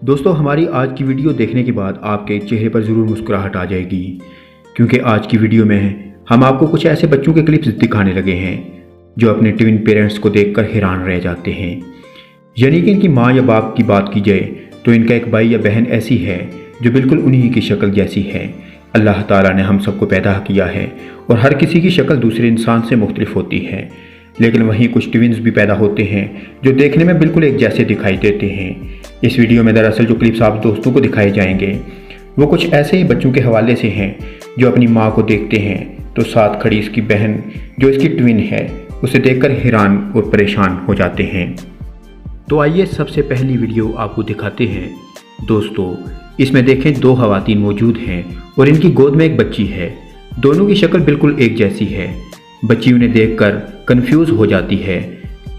दोस्तों, हमारी आज की वीडियो देखने के बाद आपके चेहरे पर ज़रूर मुस्कुराहट आ जाएगी, क्योंकि आज की वीडियो में हम आपको कुछ ऐसे बच्चों के क्लिप्स दिखाने लगे हैं जो अपने ट्विन पेरेंट्स को देखकर हैरान रह जाते हैं। यानी कि इनकी माँ या बाप की बात की जाए तो इनका एक भाई या बहन ऐसी है जो बिल्कुल उन्हीं की शक्ल जैसी है। अल्लाह ताला ने हम सबको पैदा किया है और हर किसी की शक्ल दूसरे इंसान से मुख्तलिफ होती है, लेकिन वहीं कुछ ट्विन्स भी पैदा होते हैं जो देखने में बिल्कुल एक जैसे दिखाई देते हैं। इस वीडियो में दरअसल जो क्लिप्स आप दोस्तों को दिखाए जाएंगे वो कुछ ऐसे ही बच्चों के हवाले से हैं जो अपनी माँ को देखते हैं तो साथ खड़ी इसकी बहन जो इसकी ट्विन है उसे देखकर हैरान और परेशान हो जाते हैं। तो आइए सबसे पहली वीडियो आपको दिखाते हैं। दोस्तों, इसमें देखें दो खवातीन मौजूद हैं और इनकी गोद में एक बच्ची है। दोनों की शक्ल बिल्कुल एक जैसी है। बच्ची उन्हें देखकर कंफ्यूज हो जाती है।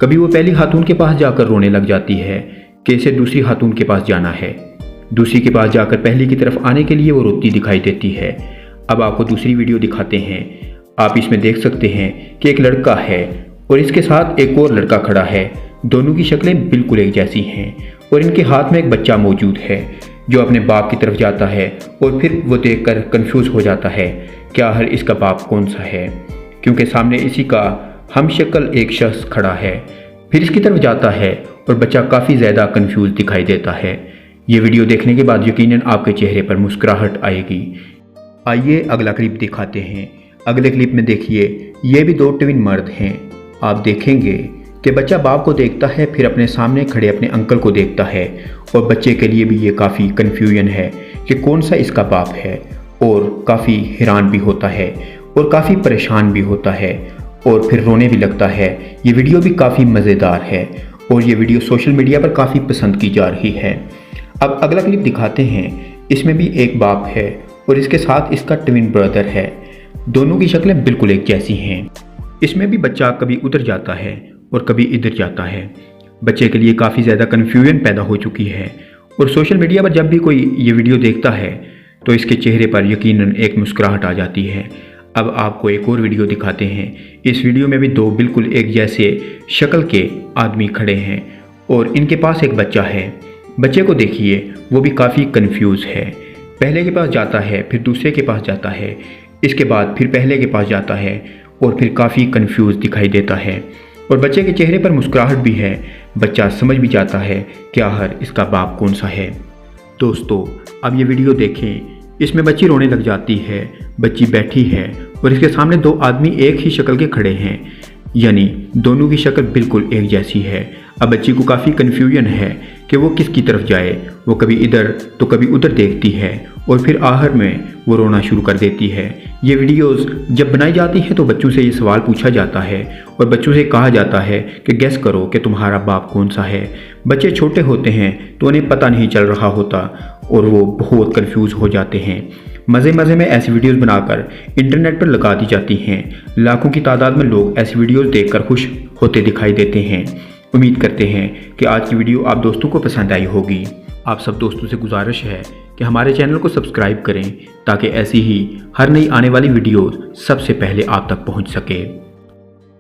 कभी वो पहली खातून के पास जाकर रोने लग जाती है कि इसे दूसरी खातून के पास जाना है। दूसरी के पास जाकर पहली की तरफ आने के लिए वो रोती दिखाई देती है। अब आपको दूसरी वीडियो दिखाते हैं। आप इसमें देख सकते हैं कि एक लड़का है और इसके साथ एक और लड़का खड़ा है। दोनों की शक्लें बिल्कुल एक जैसी हैं और इनके हाथ में एक बच्चा मौजूद है जो अपने बाप की तरफ जाता है और फिर वो देखकर कंफ्यूज हो जाता है कि आखिर इसका बाप कौन सा है, क्योंकि सामने इसी का हम शक्ल एक शख्स खड़ा है। फिर इसकी तरफ जाता है और बच्चा काफ़ी ज़्यादा कंफ्यूज दिखाई देता है। ये वीडियो देखने के बाद यकीनन आपके चेहरे पर मुस्कुराहट आएगी। आइए अगला क्लिप दिखाते हैं। अगले क्लिप में देखिए, ये भी दो ट्विन मर्द हैं। आप देखेंगे कि बच्चा बाप को देखता है, फिर अपने सामने खड़े अपने अंकल को देखता है और बच्चे के लिए भी ये काफ़ी कन्फ्यूजन है कि कौन सा इसका बाप है और काफ़ी हैरान भी होता है और काफ़ी परेशान भी होता है और फिर रोने भी लगता है। ये वीडियो भी काफ़ी मज़ेदार है और ये वीडियो सोशल मीडिया पर काफ़ी पसंद की जा रही है। अब अगला क्लिप दिखाते हैं। इसमें भी एक बाप है और इसके साथ इसका ट्विन ब्रदर है। दोनों की शक्लें बिल्कुल एक जैसी हैं। इसमें भी बच्चा कभी उधर जाता है और कभी इधर जाता है। बच्चे के लिए काफ़ी ज़्यादा कन्फ्यूजन पैदा हो चुकी है और सोशल मीडिया पर जब भी कोई ये वीडियो देखता है तो इसके चेहरे पर यकीनन एक मुस्कुराहट आ जाती है। अब आपको एक और वीडियो दिखाते हैं। इस वीडियो में भी दो बिल्कुल एक जैसे शक्ल के आदमी खड़े हैं और इनके पास एक बच्चा है। बच्चे को देखिए, वो भी काफ़ी कंफ्यूज है। पहले के पास जाता है, फिर दूसरे के पास जाता है, इसके बाद फिर पहले के पास जाता है और फिर काफ़ी कंफ्यूज दिखाई देता है और बच्चे के चेहरे पर मुस्कुराहट भी है। बच्चा समझ भी जाता है कि आखिर इसका बाप कौन सा है। दोस्तों, अब ये वीडियो देखें। इसमें बच्ची रोने लग जाती है। बच्ची बैठी है और इसके सामने दो आदमी एक ही शक्ल के खड़े हैं, यानी दोनों की शक्ल बिल्कुल एक जैसी है। अब बच्ची को काफ़ी कन्फ्यूजन है कि वो किसकी तरफ जाए। वो कभी इधर तो कभी उधर देखती है और फिर आखिर में वो रोना शुरू कर देती है। ये वीडियोस जब बनाई जाती है तो बच्चों से ये सवाल पूछा जाता है और बच्चों से कहा जाता है कि गेस करो कि तुम्हारा बाप कौन सा है। बच्चे छोटे होते हैं तो उन्हें पता नहीं चल रहा होता और वो बहुत कंफ्यूज हो जाते हैं। मज़े मज़े में ऐसी वीडियोस बनाकर इंटरनेट पर लगा दी जाती हैं। लाखों की तादाद में लोग ऐसी वीडियोस देखकर खुश होते दिखाई देते हैं। उम्मीद करते हैं कि आज की वीडियो आप दोस्तों को पसंद आई होगी। आप सब दोस्तों से गुजारिश है कि हमारे चैनल को सब्सक्राइब करें ताकि ऐसी ही हर नई आने वाली वीडियोस सबसे पहले आप तक पहुंच सके।